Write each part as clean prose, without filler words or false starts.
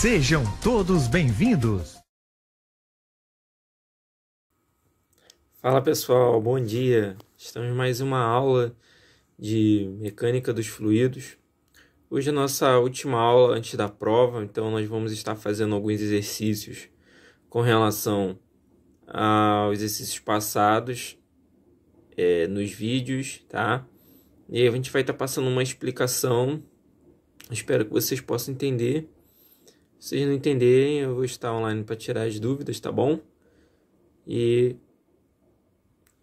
Sejam todos bem-vindos. Fala pessoal, bom dia. Estamos em mais uma aula de mecânica dos fluidos. Hoje é a nossa última aula antes da prova, então nós vamos estar fazendo alguns exercícios com relação aos exercícios passados nos vídeos, tá? E aí a gente vai estar passando uma explicação. Espero que vocês possam entender. Se vocês não entenderem, eu vou estar online para tirar as dúvidas, tá bom? E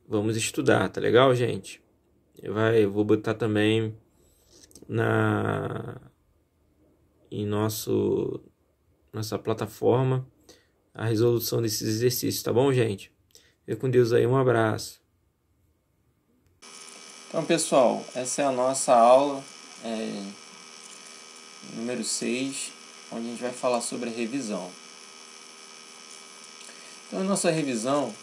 vamos estudar, tá legal, gente? Eu vou botar também em nossa plataforma a resolução desses exercícios, tá bom, gente? Fica com Deus aí, um abraço. Então, pessoal, essa é a nossa aula número 6, onde a gente vai falar sobre a revisão. Então, a nossa revisão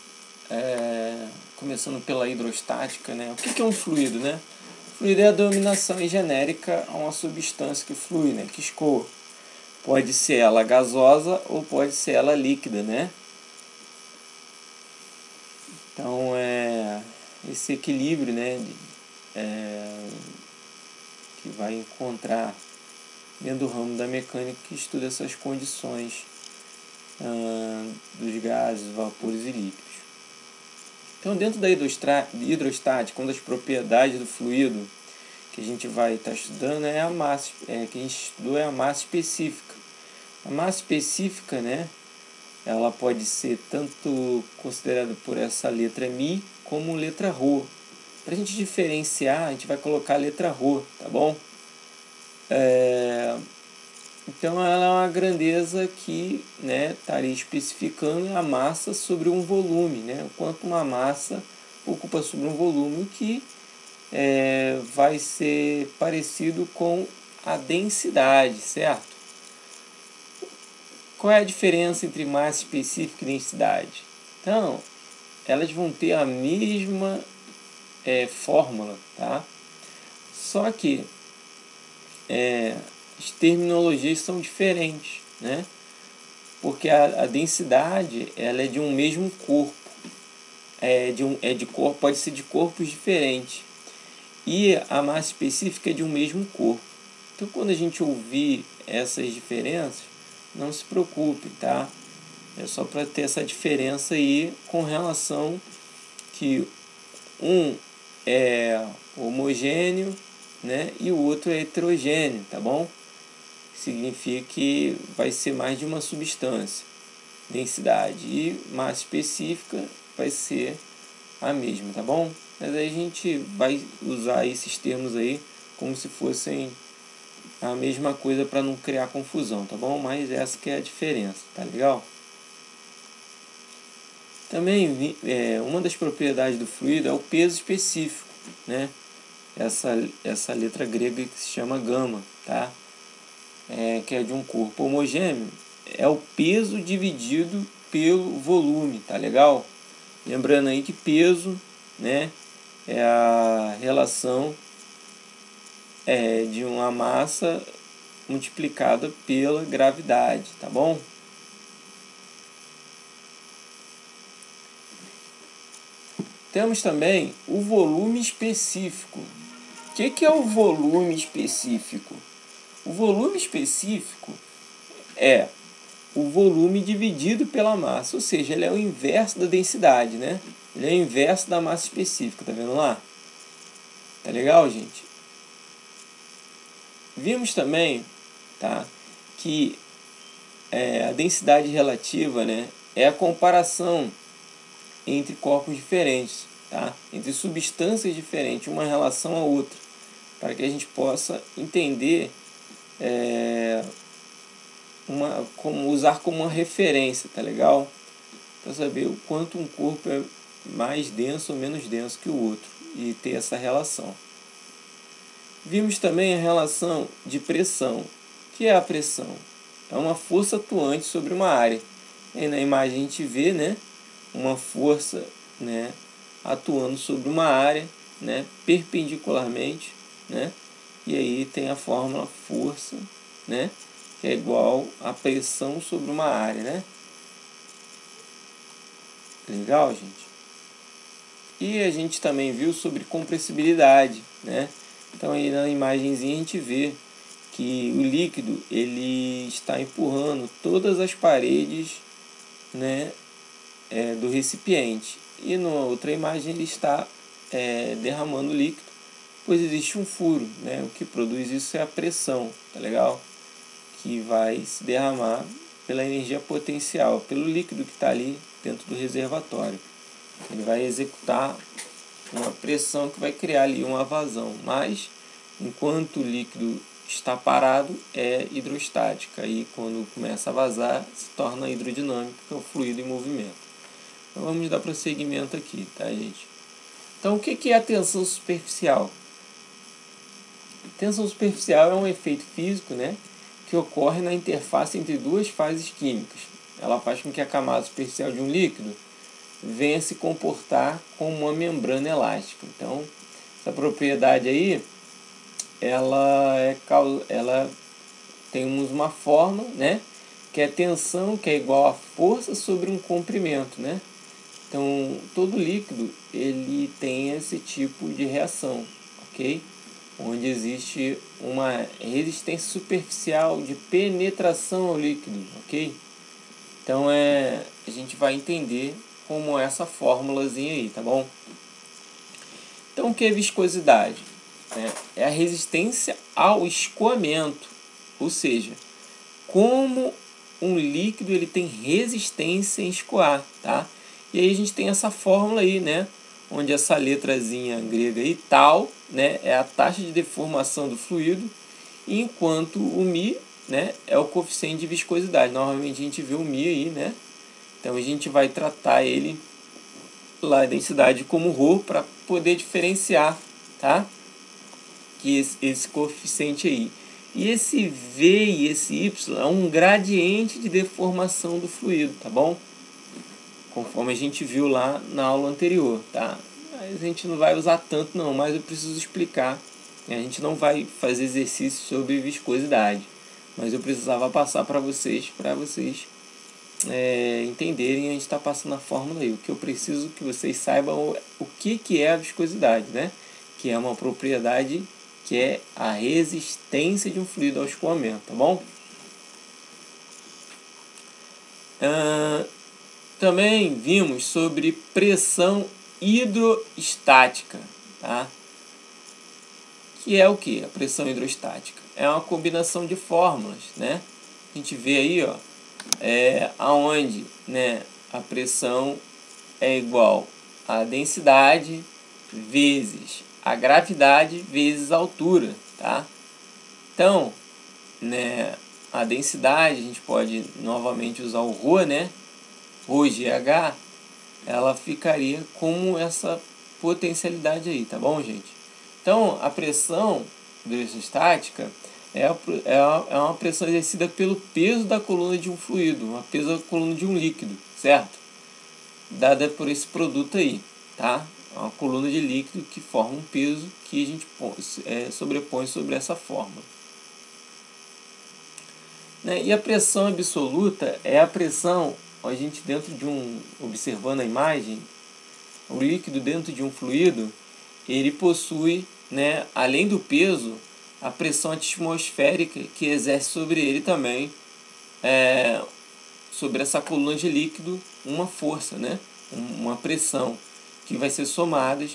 começando pela hidrostática, né? O que é um fluido, né? O fluido é a denominação genérica a uma substância que flui, né? Que escoa. Pode ser ela gasosa ou pode ser ela líquida, né? Então, esse equilíbrio, né? Que vai encontrar dentro do ramo da mecânica que estuda essas condições dos gases, vapores e líquidos. Então, dentro da hidrostática, uma das propriedades do fluido que a gente vai estar estudando é a massa, que a gente estudou é a massa específica. A massa específica, né, ela pode ser tanto considerada por essa letra Mi como letra Rho. Para a gente diferenciar, a gente vai colocar a letra Rho, tá bom? Então, ela é uma grandeza que, né, estaria especificando a massa sobre um volume, né? O quanto uma massa ocupa sobre um volume, que vai ser parecido com a densidade, certo? Qual é a diferença entre massa específica e densidade? Então, elas vão ter a mesma fórmula, tá? Só que as terminologias são diferentes, né? Porque a densidade ela é de um mesmo corpo, pode ser de corpos diferentes, e a massa específica é de um mesmo corpo. Então, quando a gente ouvir essas diferenças, não se preocupe, tá? É só para ter essa diferença aí com relação que um é homogêneo, né, e o outro é heterogêneo, tá bom? Significa que vai ser mais de uma substância, densidade, e massa específica vai ser a mesma, tá bom? Mas aí a gente vai usar esses termos aí como se fossem a mesma coisa para não criar confusão, tá bom? Mas essa que é a diferença, tá legal? Também uma das propriedades do fluido é o peso específico, né? Essa letra grega que se chama gama, tá? Que é de um corpo homogêneo, é o peso dividido pelo volume, tá legal? Lembrando aí que peso, né, é a relação de uma massa multiplicada pela gravidade, tá bom? Temos também o volume específico. O que é o volume específico? O volume específico é o volume dividido pela massa, ou seja, ele é o inverso da densidade, né? Ele é o inverso da massa específica, tá vendo lá? Tá legal, gente? Vimos também, tá, que a densidade relativa, né, é a comparação entre corpos diferentes, tá? Entre substâncias diferentes, uma em relação a outra, para que a gente possa entender como usar como uma referência, tá legal? Para saber o quanto um corpo é mais denso ou menos denso que o outro e ter essa relação. Vimos também a relação de pressão. O que é a pressão? É uma força atuante sobre uma área. E na imagem a gente vê, né, uma força, né, atuando sobre uma área, né, perpendicularmente, né, e aí tem a fórmula força, né, que é igual a pressão sobre uma área, né? Legal, gente? E a gente também viu sobre compressibilidade, né? Então aí na imagenzinha a gente vê que o líquido ele está empurrando todas as paredes, né, do recipiente. E na outra imagem ele está derramando líquido, pois existe um furo, né? O que produz isso é a pressão, tá legal? Que vai se derramar pela energia potencial, pelo líquido que está ali dentro do reservatório. Ele vai executar uma pressão que vai criar ali uma vazão, mas enquanto o líquido está parado é hidrostática, e quando começa a vazar se torna hidrodinâmico, que é o fluido em movimento. Então vamos dar prosseguimento aqui, tá, gente? Então o que é a tensão superficial? Tensão superficial é um efeito físico, né, que ocorre na interface entre duas fases químicas. Ela faz com que a camada superficial de um líquido venha se comportar como uma membrana elástica. Então, essa propriedade aí, ela temos uma forma, né, que é tensão, que é igual a força sobre um comprimento, né? Então, todo líquido ele tem esse tipo de reação, ok? Onde existe uma resistência superficial de penetração ao líquido, ok? Então a gente vai entender como essa fórmulazinha aí, tá bom? Então o que é viscosidade? É a resistência ao escoamento, ou seja, como um líquido ele tem resistência em escoar, tá? E aí a gente tem essa fórmula aí, né? Onde essa letrazinha grega aí, tal, né, é a taxa de deformação do fluido, enquanto o μ, né, é o coeficiente de viscosidade. Normalmente a gente vê o μ aí, né? Então a gente vai tratar ele lá a densidade como ρ para poder diferenciar, tá? Que esse coeficiente aí. E esse V e esse Y é um gradiente de deformação do fluido, tá bom? Conforme a gente viu lá na aula anterior, tá? Mas a gente não vai usar tanto não, mas eu preciso explicar. A gente não vai fazer exercício sobre viscosidade, mas eu precisava passar para vocês entenderem. A gente está passando a fórmula aí. O que eu preciso que vocês saibam o que é a viscosidade, né? Que é uma propriedade que é a resistência de um fluido ao escoamento, tá bom? Também vimos sobre pressão hidrostática, tá? Que é o que? A pressão hidrostática é uma combinação de fórmulas, né? A gente vê aí, ó, aonde, né, a pressão é igual a densidade vezes a gravidade vezes a altura, tá? Então, né, a densidade a gente pode novamente usar o ρ, né? ρgh, ela ficaria como essa potencialidade aí, tá bom, gente? Então, a pressão hidrostática é uma pressão exercida pelo peso da coluna de um fluido, uma peso da coluna de um líquido, certo? Dada por esse produto aí, tá? É uma coluna de líquido que forma um peso que a gente sobrepõe sobre essa fórmula. Né? E a pressão absoluta é a pressão, a gente dentro de observando a imagem, o líquido dentro de um fluido, ele possui, né, além do peso, a pressão atmosférica que exerce sobre ele também, sobre essa coluna de líquido, uma força, né, uma pressão que vai ser somadas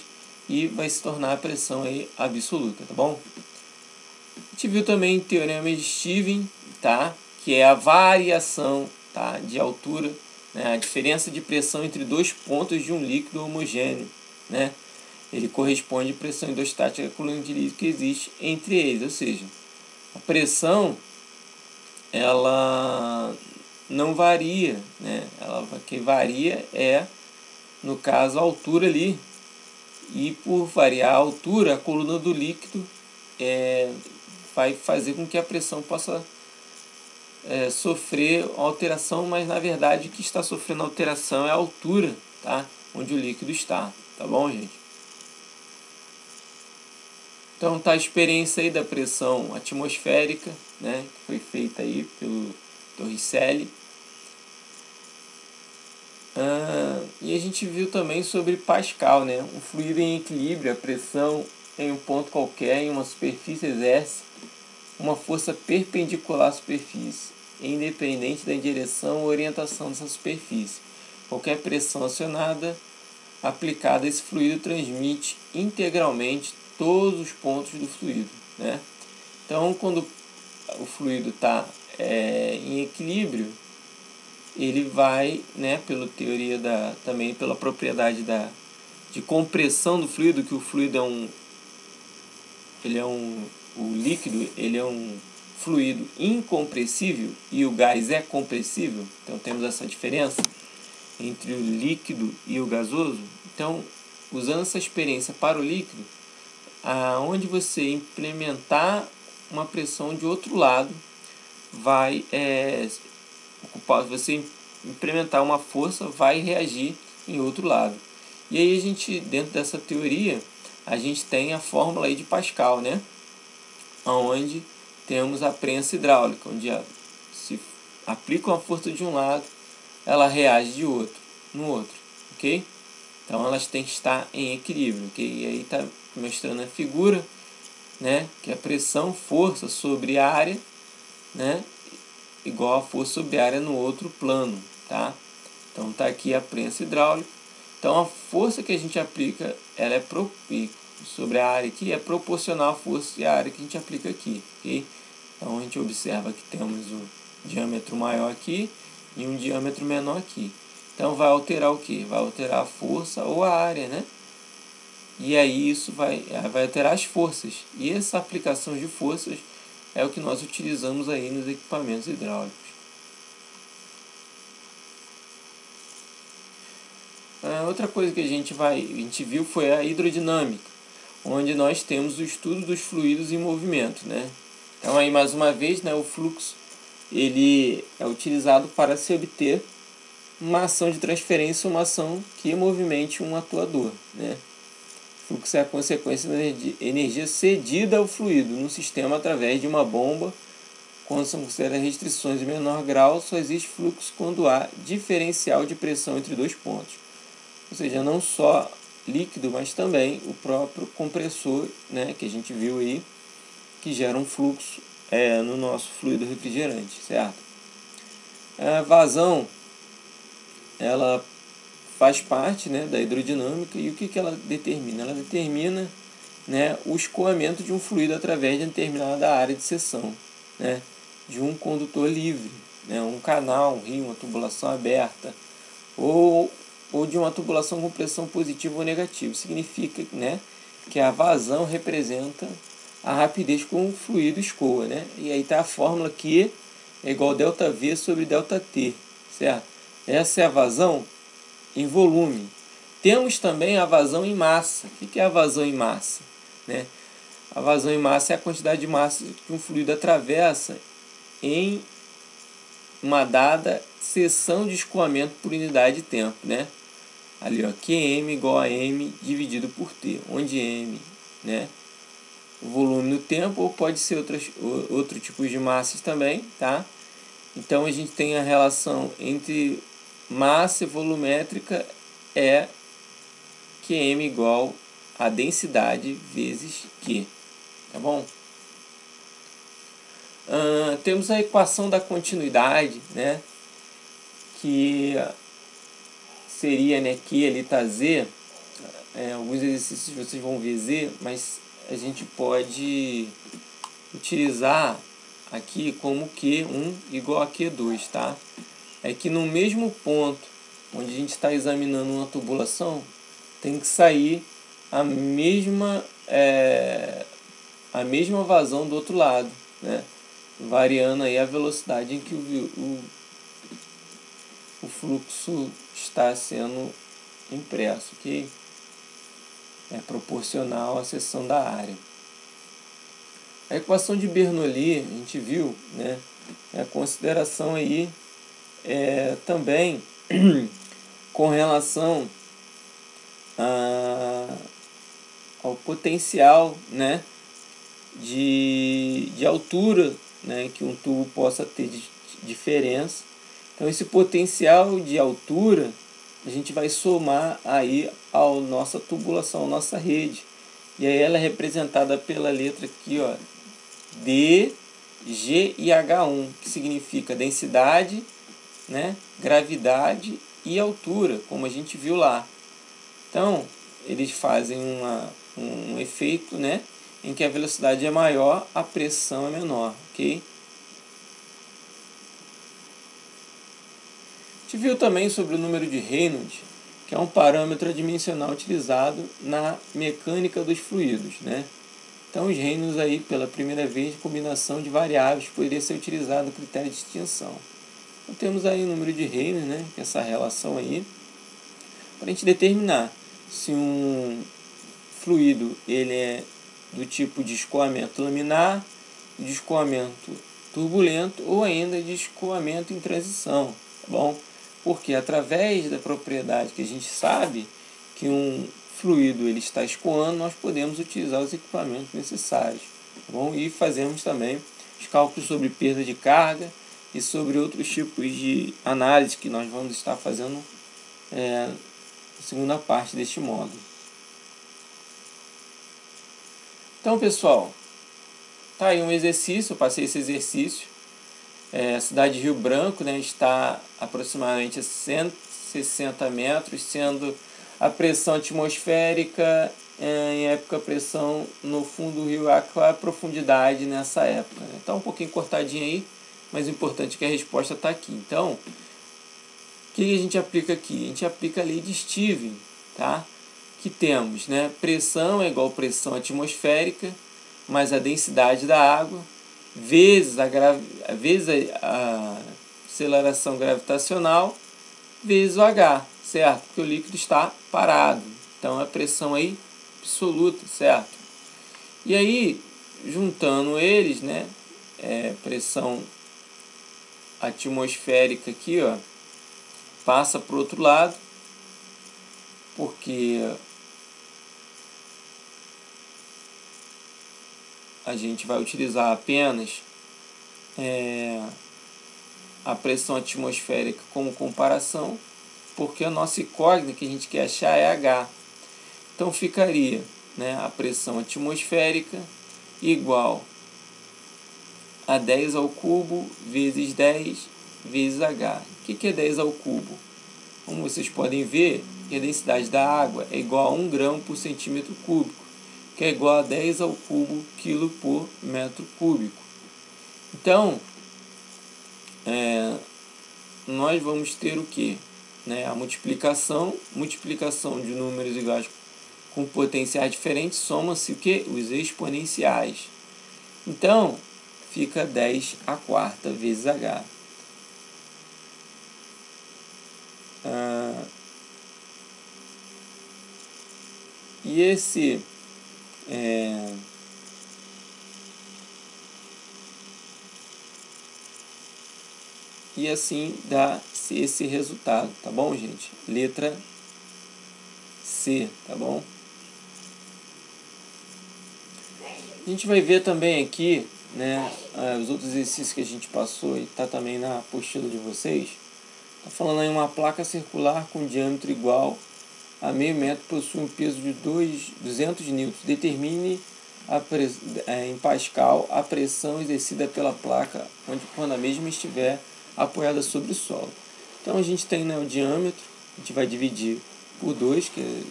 e vai se tornar a pressão aí absoluta, tá bom? A gente viu também o teorema de Stevens, tá? Que é a variação, tá, de altura, né? A diferença de pressão entre dois pontos de um líquido homogêneo, né? Ele corresponde à pressão hidrostática da coluna de líquido que existe entre eles, ou seja, a pressão ela não varia, né? Que varia é, no caso, a altura ali, e por variar a altura, a coluna do líquido vai fazer com que a pressão possa sofrer alteração, mas na verdade o que está sofrendo alteração é a altura, tá? Onde o líquido está, tá bom, gente? Então tá a experiência aí da pressão atmosférica, né, que foi feita aí pelo Torricelli. E a gente viu também sobre Pascal, né? Um fluido em equilíbrio, a pressão em um ponto qualquer, em uma superfície, exerce uma força perpendicular à superfície, independente da direção ou orientação dessa superfície. Qualquer pressão acionada aplicada a esse fluido transmite integralmente todos os pontos do fluido, né? Então, quando o fluido está em equilíbrio, ele vai, né, pela teoria também pela propriedade de compressão do fluido, que o fluido o líquido, ele é um fluido incompressível e o gás é compressível. Então temos essa diferença entre o líquido e o gasoso. Então, usando essa experiência para o líquido, aonde você implementar uma pressão de outro lado, vai você implementar uma força, vai reagir em outro lado. E aí a gente, dentro dessa teoria, a gente tem a fórmula aí de Pascal, né? Onde temos a prensa hidráulica, onde se aplica uma força de um lado, ela reage no outro, ok? Então elas têm que estar em equilíbrio, ok? E aí está mostrando a figura, né? Que a pressão, força sobre a área, né? Igual a força sobre a área no outro plano, tá? Então tá aqui a prensa hidráulica. Então a força que a gente aplica, ela é sobre a área aqui é proporcional à força e à área que a gente aplica aqui, ok? Então a gente observa que temos o diâmetro maior aqui e um diâmetro menor aqui. Então vai alterar o que? Vai alterar a força ou a área, né? E aí isso vai alterar as forças. E essa aplicação de forças é o que nós utilizamos aí nos equipamentos hidráulicos. Outra coisa que a gente viu foi a hidrodinâmica, onde nós temos o estudo dos fluidos em movimento, né? Então aí mais uma vez, né, o fluxo ele é utilizado para se obter uma ação de transferência, uma ação que movimente um atuador, né? O fluxo é a consequência da energia cedida ao fluido no sistema através de uma bomba. Quando são consideradas restrições de menor grau, só existe fluxo quando há diferencial de pressão entre dois pontos. Ou seja, não só líquido, mas também o próprio compressor, né, que a gente viu aí, que gera um fluxo no nosso fluido refrigerante, certo? A vazão, ela faz parte, né, da hidrodinâmica. E o que ela determina? Ela determina, né, o escoamento de um fluido através de determinada área de seção, né, de um condutor livre, né, um canal, um rio, uma tubulação aberta, ou de uma tubulação com pressão positiva ou negativa. Significa, né, que a vazão representa a rapidez com o fluido escoa, né? E aí está a fórmula Q é igual a ΔV sobre ΔT, certo? Essa é a vazão em volume. Temos também a vazão em massa. O que é a vazão em massa, né? A vazão em massa é a quantidade de massa que um fluido atravessa em uma dada seção de escoamento por unidade de tempo, né? Ali, ó, QM igual a M dividido por T, onde M, né, o volume no tempo, ou pode ser outro tipo de massas também, tá? Então a gente tem a relação entre massa e volumétrica é QM igual a densidade vezes Q, tá bom? Temos a equação da continuidade, né, que seria, né, Q ali tá Z. Alguns exercícios vocês vão ver Z, mas a gente pode utilizar aqui como Q1 igual a Q2, tá? É que no mesmo ponto onde a gente está examinando uma tubulação, tem que sair a mesma vazão do outro lado, né? Variando aí a velocidade em que o fluxo está sendo impresso, ok? É proporcional à seção da área. A equação de Bernoulli, a gente viu, né? É a consideração aí também com relação ao potencial, né, de altura, né, que um tubo possa ter de diferença. Então esse potencial de altura a gente vai somar aí a nossa tubulação, a nossa rede. E aí ela é representada pela letra aqui, ó, D, G e H1, que significa densidade, né, gravidade e altura, como a gente viu lá. Então, eles fazem um efeito, né, em que a velocidade é maior, a pressão é menor, ok? A gente viu também sobre o número de Reynolds, que é um parâmetro adimensional utilizado na mecânica dos fluidos, né? Então, os Reynolds aí, pela primeira vez, combinação de variáveis poderia ser utilizado no critério de extinção. Então, temos aí o número de Reynolds, né, que é essa relação aí, para a gente determinar se um fluido ele é do tipo de escoamento laminar, de escoamento turbulento ou ainda de escoamento em transição, tá bom? Porque através da propriedade que a gente sabe que um fluido ele está escoando, nós podemos utilizar os equipamentos necessários, tá bom? E fazemos também os cálculos sobre perda de carga e sobre outros tipos de análise que nós vamos estar fazendo na segunda parte deste módulo. Então, pessoal, tá aí um exercício, eu passei esse exercício. A cidade de Rio Branco, né, está aproximadamente a 160 metros, sendo a pressão atmosférica em época pressão no fundo do rio, qual é a profundidade nessa época. Está um pouquinho cortadinho aí, mas o importante é que a resposta está aqui. Então, o que a gente aplica aqui? A gente aplica a lei de Stevens, tá? Que temos, né, pressão é igual a pressão atmosférica, mais a densidade da água, vezes a aceleração gravitacional, vezes o H, certo? Porque o líquido está parado. Então, a pressão aí absoluta, certo? E aí, juntando eles, né, pressão atmosférica aqui, ó, passa para o outro lado, porque a gente vai utilizar apenas a pressão atmosférica como comparação, porque a nossa incógnita que a gente quer achar é H. Então ficaria, né, a pressão atmosférica igual a 10 ao cubo vezes 10 vezes H. O que é 10 ao cubo? Como vocês podem ver, a densidade da água é igual a 1 grão por centímetro cúbico, que é igual a 10 ao cubo quilo por metro cúbico. Então, nós vamos ter o que? Né? A multiplicação de números iguais com potenciais diferentes, soma-se o que? Os exponenciais. Então, fica 10 à quarta vezes H. E esse e assim dá esse resultado, tá bom, gente? Letra C, tá bom? A gente vai ver também aqui, né, os outros exercícios que a gente passou e tá também na apostila de vocês. Tá falando aí uma placa circular com diâmetro igual a meio metro, possui um peso de 200 newtons. Determine em Pascal a pressão exercida pela placa quando a mesma estiver apoiada sobre o solo. Então a gente tem, né, o diâmetro, a gente vai dividir por 2, que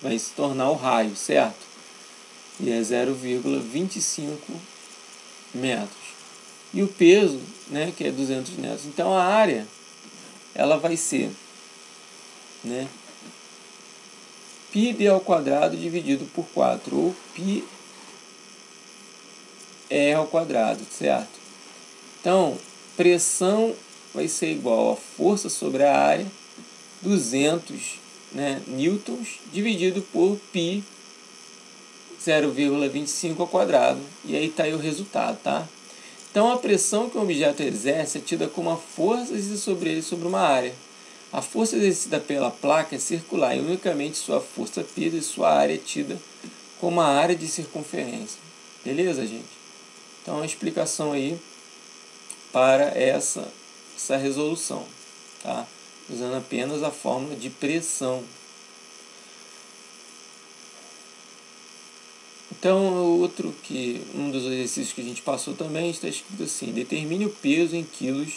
vai se tornar o raio, certo? E é 0,25 metros. E o peso, né, que é 200 metros. Então a área, ela vai ser, né, πd ao quadrado dividido por 4, ou πr ao quadrado, certo? Então, pressão vai ser igual a força sobre a área, 200, né, newtons, dividido por π, 0,25 ao quadrado. E aí está aí o resultado, tá? Então, a pressão que um objeto exerce é tida como a força exercida sobre ele sobre uma área. A força exercida pela placa é circular e unicamente sua força π e sua área é tida como a área de circunferência. Beleza, gente? Então, a explicação aí para essa resolução, tá? Usando apenas a fórmula de pressão. Então, um dos exercícios que a gente passou também está escrito assim: determine o peso em quilos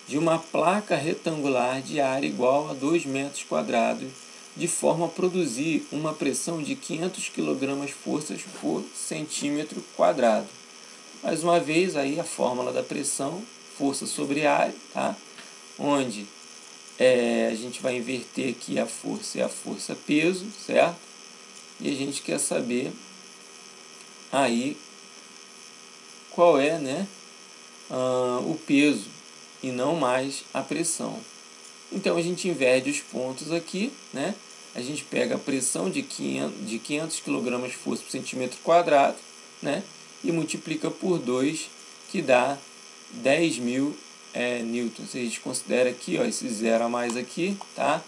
de uma placa retangular de área igual a 2 metros quadrados, de forma a produzir uma pressão de 500 kg forças por centímetro quadrado. Mais uma vez, aí a fórmula da pressão, força sobre área, tá? Onde a gente vai inverter aqui a força e a força peso, certo? E a gente quer saber aí qual é, né, o peso e não mais a pressão. Então a gente inverte os pontos aqui, né? A gente pega a pressão de 500 kg força por centímetro quadrado, né? E multiplica por 2, que dá 10.000 newtons. A gente considera aqui, ó, esse zero a mais aqui, tá?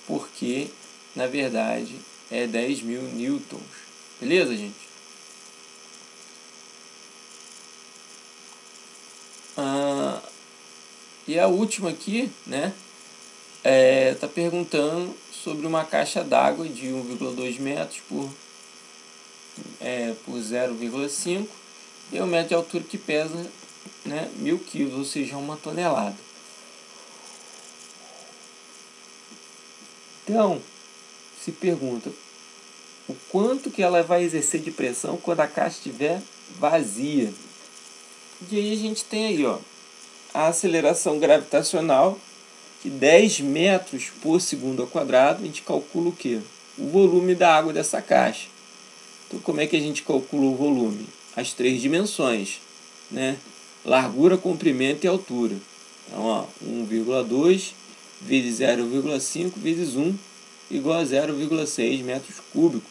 Porque, na verdade, é 10.000 newtons. Beleza, gente? E a última aqui, né? Tá perguntando sobre uma caixa d'água de 1,2 metros por 0,5 e 1 metro de altura que pesa, né, 1.000 kg, ou seja, 1 tonelada. Então, se pergunta o quanto que ela vai exercer de pressão quando a caixa estiver vazia. E aí a gente tem aí, ó, a aceleração gravitacional de 10 metros por segundo ao quadrado. A gente calcula o quê? O volume da água dessa caixa. Então, como é que a gente calcula o volume? As 3 dimensões, né? Largura, comprimento e altura. Então, ó, 1,2 vezes 0,5 vezes 1 igual a 0,6 metros cúbicos,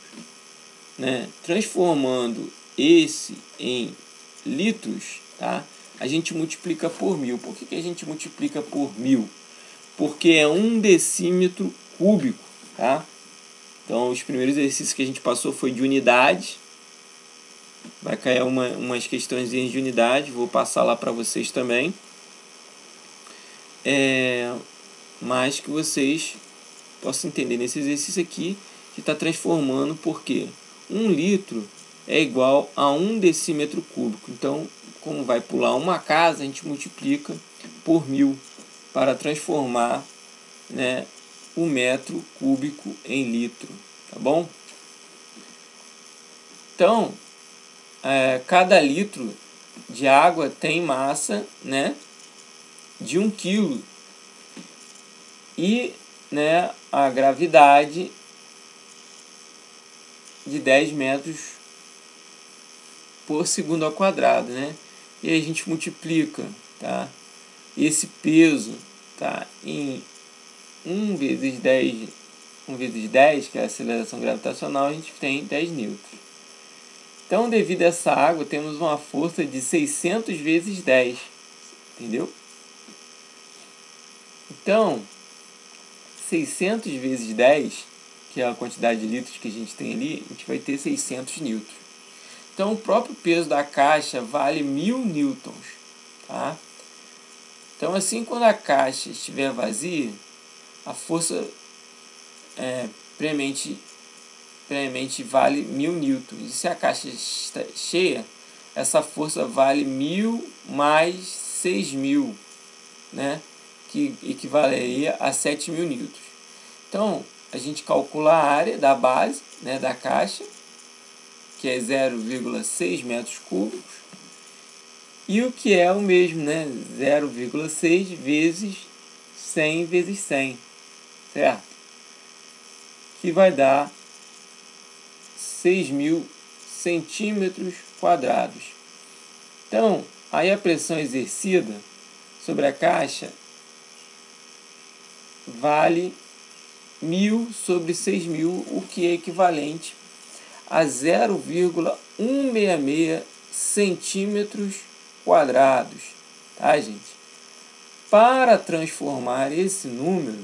né? Transformando esse em litros, tá? A gente multiplica por 1.000. Por que a gente multiplica por 1.000? Porque é 1 decímetro cúbico, tá? Então, os primeiros exercícios que a gente passou foi de unidade. Vai cair umas questões de unidade, vou passar lá para vocês também. Mas que vocês possam entender nesse exercício aqui, que está transformando, porque 1 litro é igual a 1 decímetro cúbico. Então, como vai pular uma casa, a gente multiplica por 1.000 para transformar, né, o metro cúbico em litro, tá bom? Então, cada litro de água tem massa, né, de 1 kg e, né, a gravidade de 10 metros por segundo ao quadrado, né? E aí a gente multiplica, tá? Esse peso, tá, em 1 vezes 10, que é a aceleração gravitacional, a gente tem 10 newtons. Então, devido a essa água, temos uma força de 600 vezes 10, entendeu? Então, 600 vezes 10, que é a quantidade de litros que a gente tem ali, a gente vai ter 600 newtons. Então, o próprio peso da caixa vale 1.000 newtons, tá? Então, assim, quando a caixa estiver vazia, a força premente vale 1.000 newtons. E se a caixa está cheia, essa força vale 1.000 mais 6.000, né? Que equivaleria a 7.000 newtons. Então, a gente calcula a área da base, né, da caixa, que é 0,6 metros cúbicos, e o que é o mesmo, né, 0,6 vezes 100 vezes 100, certo? Que vai dar 6.000 centímetros quadrados. Então, aí a pressão exercida sobre a caixa vale 1.000 sobre 6.000, o que é equivalente a 0,166 centímetros quadrados, tá, gente? Para transformar esse número,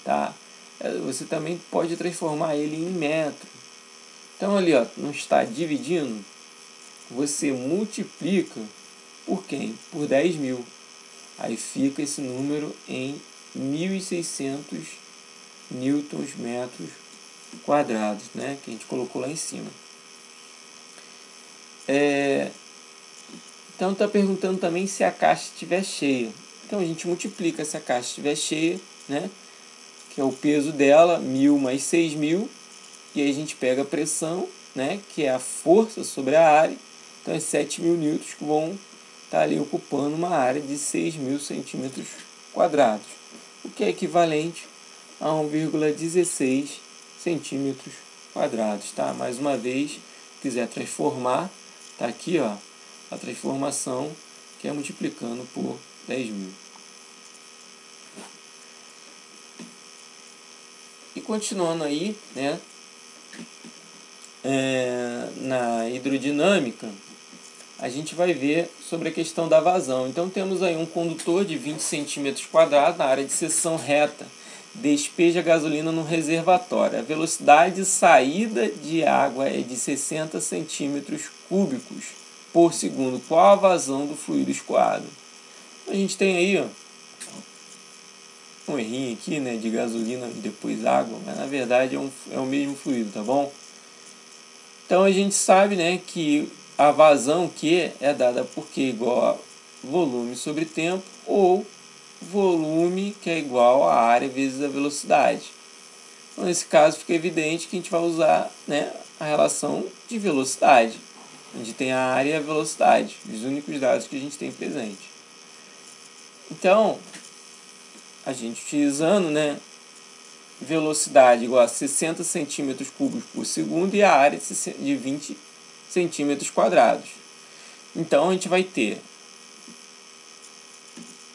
tá, você também pode transformar ele em metro. Então, ali, ó, não está dividindo, você multiplica por quem? Por 10.000. Aí fica esse número em 1.600 newtons metros quadrados, né? Que a gente colocou lá em cima. Então está perguntando também se a caixa estiver cheia. Então a gente multiplica se a caixa estiver cheia, né? Que é o peso dela, 1.000 mais 6.000. E aí a gente pega a pressão, né? Que é a força sobre a área. Então é 7.000 newtons que vão estar ali ocupando uma área de 6.000 centímetros quadrados. O que é equivalente a 1,16 centímetros quadrados, tá? Mais uma vez, quiser transformar, tá aqui, ó, a transformação, que é multiplicando por 10.000. E continuando aí, né, na hidrodinâmica, a gente vai ver sobre a questão da vazão. Então temos aí um condutor de 20 centímetros quadrados na área de seção reta, despeja gasolina no reservatório. A velocidade de saída de água é de 60 centímetros cúbicos por segundo. Qual a vazão do fluido escoado? A gente tem aí, ó, um errinho aqui, né, de gasolina e depois água, mas na verdade é o mesmo fluido, tá bom? Então a gente sabe, né, que a vazão Q é dada por Q igual a volume sobre tempo, ou volume que é igual a área vezes a velocidade. Então, nesse caso fica evidente que a gente vai usar, né, a relação de velocidade, onde tem a área e a velocidade, os únicos dados que a gente tem presente. Então, a gente utilizando, né, velocidade igual a 60 centímetros cúbicos por segundo e a área de 20 centímetros quadrados. Então a gente vai ter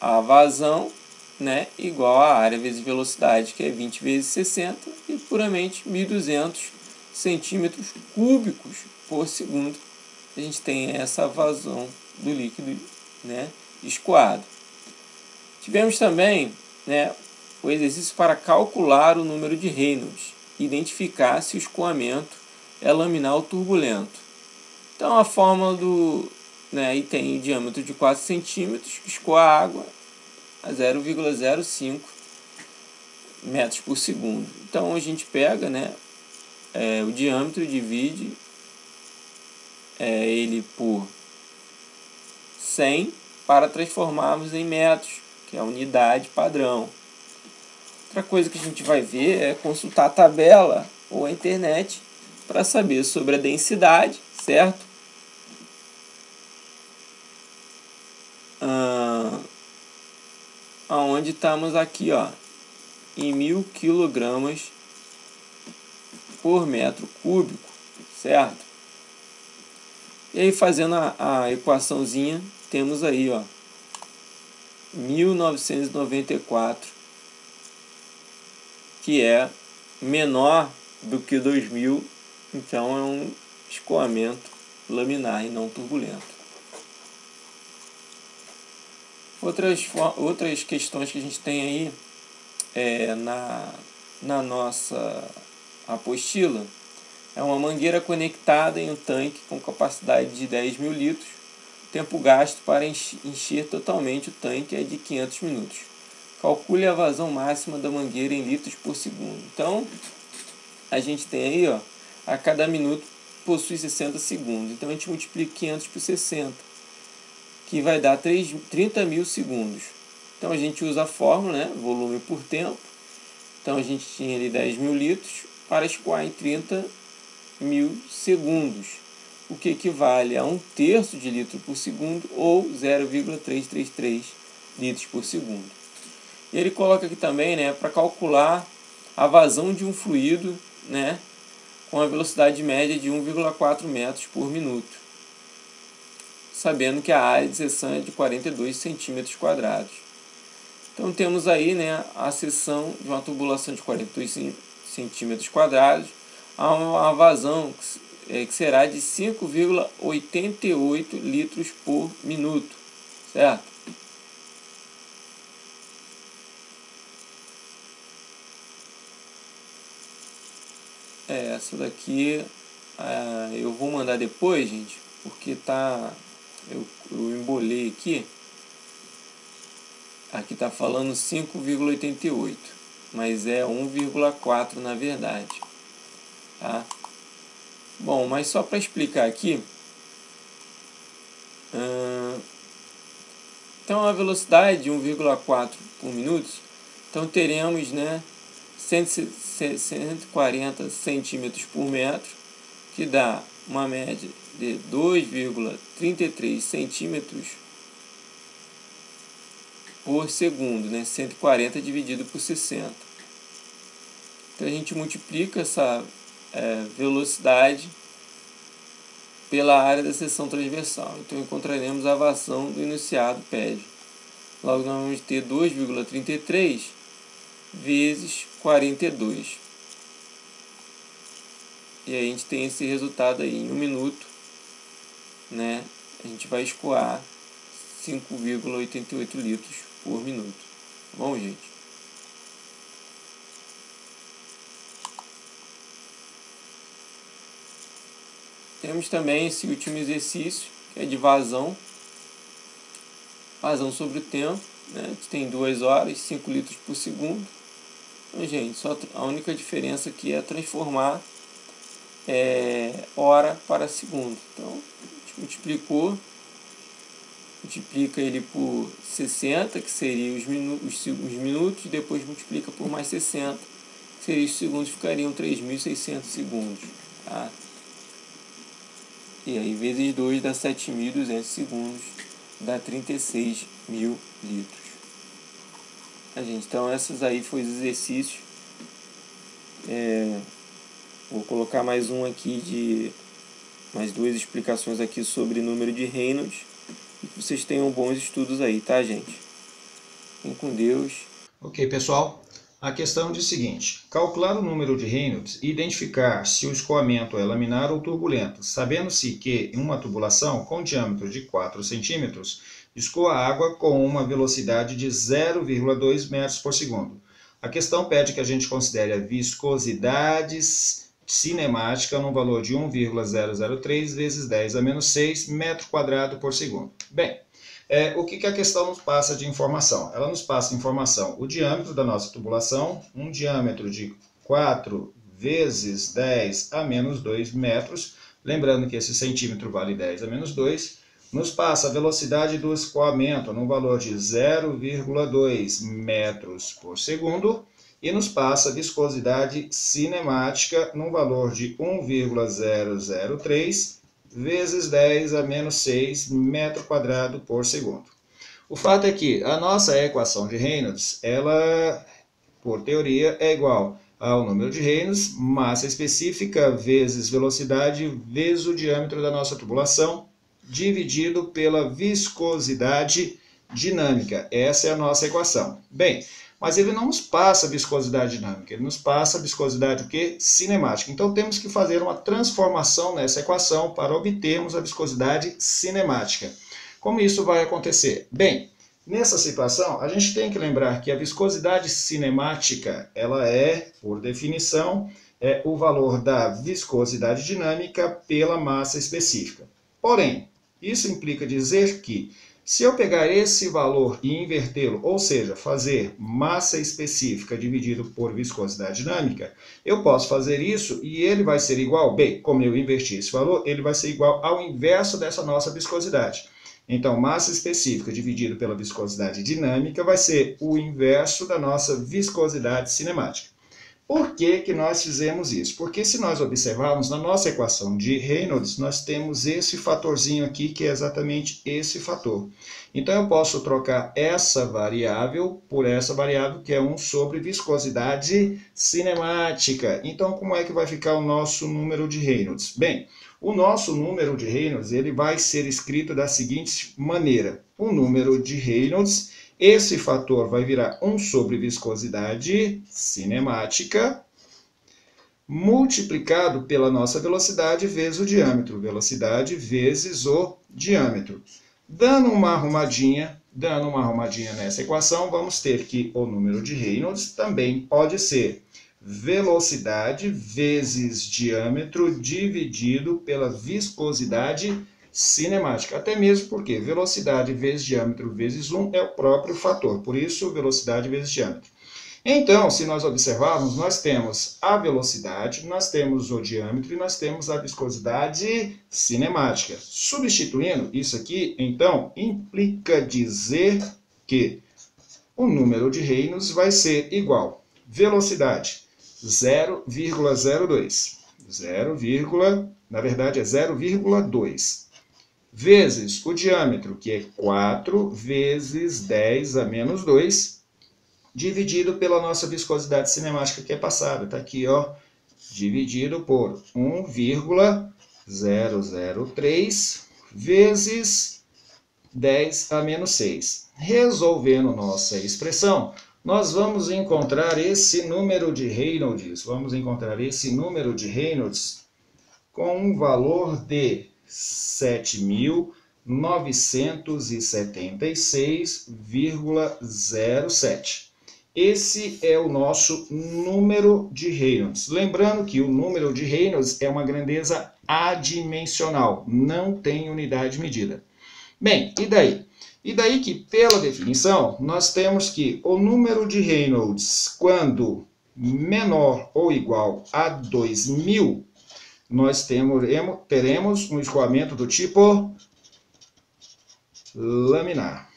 a vazão, né, igual a área vezes velocidade, que é 20 vezes 60, e puramente 1.200 centímetros cúbicos por segundo. A gente tem essa vazão do líquido, né, escoado. Tivemos também, né, o exercício para calcular o número de Reynolds, identificar se o escoamento é laminar ou turbulento. Então a fórmula aí tem o diâmetro de 4 centímetros, que escoa a água a 0,05 metros por segundo. Então a gente pega, né, o diâmetro, divide ele por 100 para transformarmos em metros, que é a unidade padrão. Outra coisa que a gente vai ver é consultar a tabela ou a internet para saber sobre a densidade, certo? Aonde estamos aqui, ó, em 1.000 kg por metro cúbico, certo? E aí fazendo a equaçãozinha, temos aí, ó, 1994, que é menor do que 2000, então é um escoamento laminar e não turbulento. Outras questões que a gente tem aí na nossa apostila é uma mangueira conectada em um tanque com capacidade de 10.000 litros. O tempo gasto para encher totalmente o tanque é de 500 minutos. Calcule a vazão máxima da mangueira em litros por segundo. Então, a gente tem aí, ó, a cada minuto possui 60 segundos. Então, a gente multiplica 500 por 60, que vai dar 30.000 segundos. Então, a gente usa a fórmula, né, volume por tempo. Então, a gente tinha ali 10.000 litros para escoar em 30.000 segundos, o que equivale a 1/3 de litro por segundo ou 0,333 litros por segundo. E ele coloca aqui também, né, para calcular a vazão de um fluido, né, com a velocidade média de 1,4 metros por minuto, sabendo que a área de seção é de 42 centímetros quadrados. Então temos aí, né, a seção de uma tubulação de 42 centímetros quadrados, a uma vazão que será de 5,88 litros por minuto, certo? Essa daqui eu vou mandar depois, gente, porque tá, eu embolei aqui. Aqui está falando 5,88, mas é 1,4 na verdade. Tá? Bom, mas só para explicar aqui, então a velocidade de 1,4 por minuto, então teremos, né, 140 centímetros por metro, que dá uma média de 2,33 centímetros por segundo, né? 140 dividido por 60. Então a gente multiplica essa velocidade pela área da seção transversal. Então encontraremos a variação do enunciado PED. Logo nós vamos ter 2,33 vezes 42. E aí a gente tem esse resultado aí em 1 minuto, né? A gente vai escoar 5,88 litros por minuto. Tá bom, gente? Temos também esse último exercício, que é de vazão. Vazão sobre o tempo, né? A gente tem 2 horas, 5 litros por segundo. Então, gente, só a única diferença aqui é transformar hora para segundo. Então, a gente multiplica ele por 60, que seria os minutos, depois multiplica por mais 60, que seria os segundos, ficariam 3.600 segundos. Tá? E aí, vezes 2 dá 7.200 segundos, dá 36 mil litros. Gente, então, esses aí foram os exercícios. Vou colocar mais um aqui, mais 2 explicações aqui sobre número de Reynolds. E que vocês tenham bons estudos aí, tá, gente? Fiquem com Deus. Ok, pessoal. A questão diz o seguinte: calcular o número de Reynolds e identificar se o escoamento é laminar ou turbulento, sabendo-se que em uma tubulação com diâmetro de 4 centímetros, escoa água com uma velocidade de 0,2 metros por segundo. A questão pede que a gente considere a viscosidade cinemática no valor de 1,003 vezes 10 a menos 6 metro quadrado por segundo. Bem, o que a questão nos passa de informação? Ela nos passa informação: o diâmetro da nossa tubulação, um diâmetro de 4 vezes 10 a menos 2 metros, lembrando que esse centímetro vale 10 a menos 2, nos passa a velocidade do escoamento no valor de 0,2 metros por segundo e nos passa a viscosidade cinemática no valor de 1,003 vezes 10 a menos 6 metro quadrado por segundo. O fato é que a nossa equação de Reynolds, ela, por teoria, é igual ao número de Reynolds, massa específica, vezes velocidade, vezes o diâmetro da nossa tubulação, dividido pela viscosidade dinâmica. Essa é a nossa equação. Bem, mas ele não nos passa a viscosidade dinâmica, ele nos passa a viscosidade o quê? Cinemática. Então temos que fazer uma transformação nessa equação para obtermos a viscosidade cinemática. Como isso vai acontecer? Bem, nessa situação a gente tem que lembrar que a viscosidade cinemática, ela é, por definição, o valor da viscosidade dinâmica pela massa específica. Porém, isso implica dizer que se eu pegar esse valor e invertê-lo, ou seja, fazer massa específica dividido por viscosidade dinâmica, eu posso fazer isso e ele vai ser igual, bem, como eu inverti esse valor, ele vai ser igual ao inverso dessa nossa viscosidade. Então, massa específica dividido pela viscosidade dinâmica vai ser o inverso da nossa viscosidade cinemática. Por que nós fizemos isso? Porque se nós observarmos na nossa equação de Reynolds, nós temos esse fatorzinho aqui, que é exatamente esse fator. Então eu posso trocar essa variável por essa variável, que é 1 sobre viscosidade cinemática. Então como é que vai ficar o nosso número de Reynolds? Bem, o nosso número de Reynolds ele vai ser escrito da seguinte maneira: o número de Reynolds, esse fator vai virar 1 sobre viscosidade cinemática, multiplicado pela nossa velocidade vezes o diâmetro. Velocidade vezes o diâmetro. Dando uma arrumadinha nessa equação, vamos ter que o número de Reynolds também pode ser velocidade vezes diâmetro dividido pela viscosidade cinemática. Até mesmo porque velocidade vezes diâmetro vezes 1 é o próprio fator. Por isso, velocidade vezes diâmetro. Então, se nós observarmos, nós temos a velocidade, nós temos o diâmetro e nós temos a viscosidade cinemática. Substituindo isso aqui, então, implica dizer que o número de Reynolds vai ser igual a velocidade 0,02, na verdade é 0,2, vezes o diâmetro, que é 4 vezes 10 a menos 2, dividido pela nossa viscosidade cinemática que é passada. Está aqui, ó, dividido por 1,003 vezes 10 a menos 6. Resolvendo nossa expressão, nós vamos encontrar esse número de Reynolds. Vamos encontrar esse número de Reynolds com um valor de 7.976,07. Esse é o nosso número de Reynolds. Lembrando que o número de Reynolds é uma grandeza adimensional, não tem unidade de medida. Bem, e daí? E daí que, pela definição, nós temos que o número de Reynolds, quando menor ou igual a 2000, nós teremos um escoamento do tipo laminar.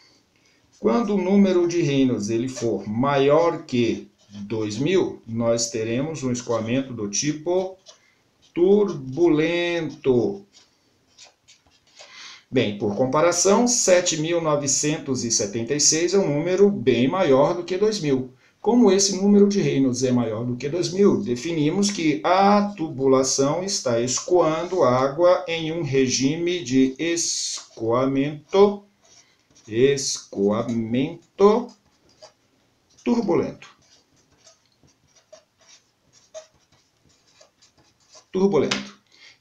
Quando o número de Reynolds ele for maior que 2000, nós teremos um escoamento do tipo turbulento. Bem, por comparação, 7.976 é um número bem maior do que 2000. Como esse número de Reynolds é maior do que 2000, definimos que a tubulação está escoando água em um regime de escoamento turbulento.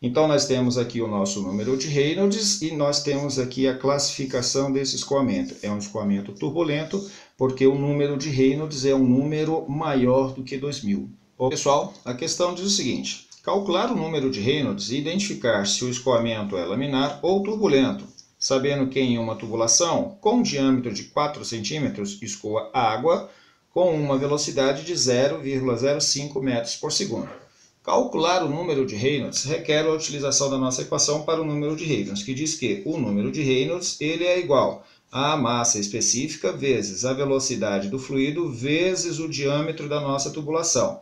Então, nós temos aqui o nosso número de Reynolds e nós temos aqui a classificação desse escoamento. É um escoamento turbulento porque o número de Reynolds é um número maior do que 2000. Bom, pessoal, a questão diz o seguinte: calcular o número de Reynolds e identificar se o escoamento é laminar ou turbulento, sabendo que em uma tubulação com um diâmetro de 4 centímetros escoa água com uma velocidade de 0,05 metros por segundo. Calcular o número de Reynolds requer a utilização da nossa equação para o número de Reynolds, que diz que o número de Reynolds ele é igual à massa específica vezes a velocidade do fluido vezes o diâmetro da nossa tubulação.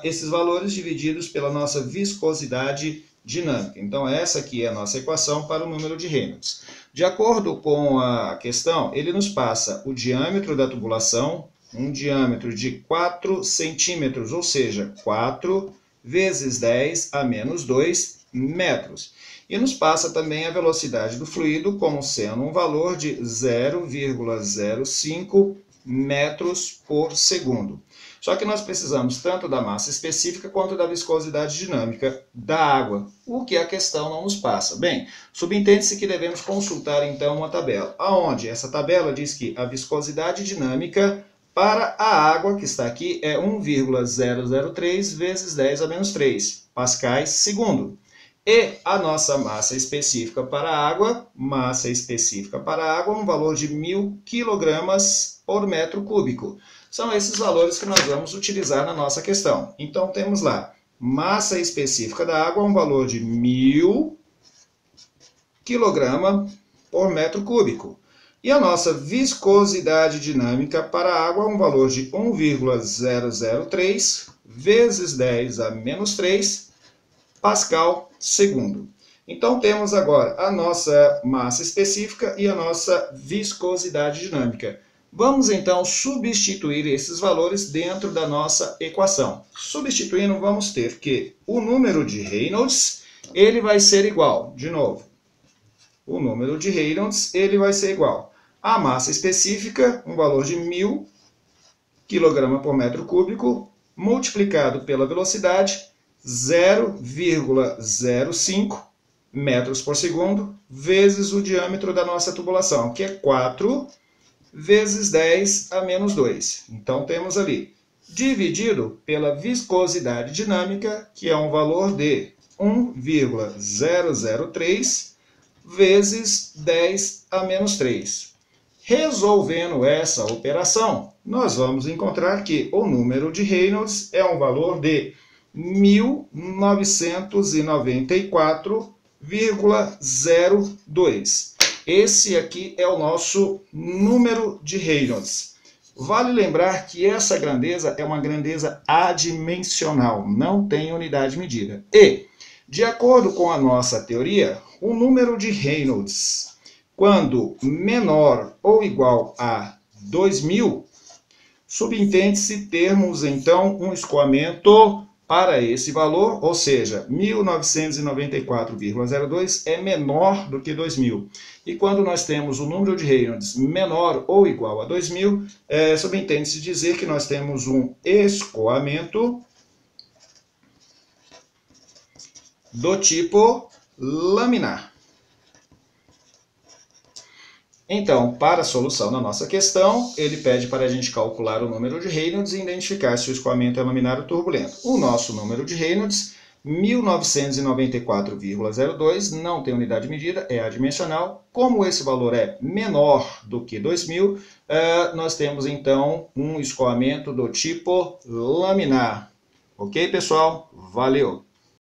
Esses valores divididos pela nossa viscosidade dinâmica. Então, essa aqui é a nossa equação para o número de Reynolds. De acordo com a questão, ele nos passa o diâmetro da tubulação, um diâmetro de 4 centímetros, ou seja, 4 vezes 10 a menos 2 metros. E nos passa também a velocidade do fluido como sendo um valor de 0,05 metros por segundo. Só que nós precisamos tanto da massa específica quanto da viscosidade dinâmica da água, o que a questão não nos passa. Bem, subentende-se que devemos consultar então uma tabela, aonde essa tabela diz que a viscosidade dinâmica para a água, que está aqui, é 1,003 vezes 10 a menos 3 pascais segundo. E a nossa massa específica para a água, um valor de 1.000 kg por metro cúbico. São esses valores que nós vamos utilizar na nossa questão. Então, temos lá, massa específica da água, um valor de 1.000 kg por metro cúbico. E a nossa viscosidade dinâmica para a água, um valor de 1,003 vezes 10 a menos 3 pascal segundo. Então, temos agora a nossa massa específica e a nossa viscosidade dinâmica. Vamos, então, substituir esses valores dentro da nossa equação. Substituindo, vamos ter que o número de Reynolds, ele vai ser igual, de novo, o número de Reynolds ele vai ser igual à massa específica, um valor de 1.000 kg por metro cúbico, multiplicado pela velocidade, 0,05 metros por segundo, vezes o diâmetro da nossa tubulação, que é 4 vezes 10 a menos 2. Então, temos ali, dividido pela viscosidade dinâmica, que é um valor de 1,003, vezes 10 a menos 3. Resolvendo essa operação, nós vamos encontrar que o número de Reynolds é um valor de 1994,02. Esse aqui é o nosso número de Reynolds. Vale lembrar que essa grandeza é uma grandeza adimensional, não tem unidade medida. E, de acordo com a nossa teoria, o número de Reynolds, quando menor ou igual a 2000, subentende-se termos então um escoamento para esse valor, ou seja, 1994,02 é menor do que 2000. E quando nós temos o número de Reynolds menor ou igual a 2000, subentende-se dizer que nós temos um escoamento do tipo laminar. Então, para a solução da nossa questão, ele pede para a gente calcular o número de Reynolds e identificar se o escoamento é laminar ou turbulento. O nosso número de Reynolds, 1994,02, não tem unidade medida, é adimensional. Como esse valor é menor do que 2000, nós temos então um escoamento do tipo laminar. Ok, pessoal? Valeu!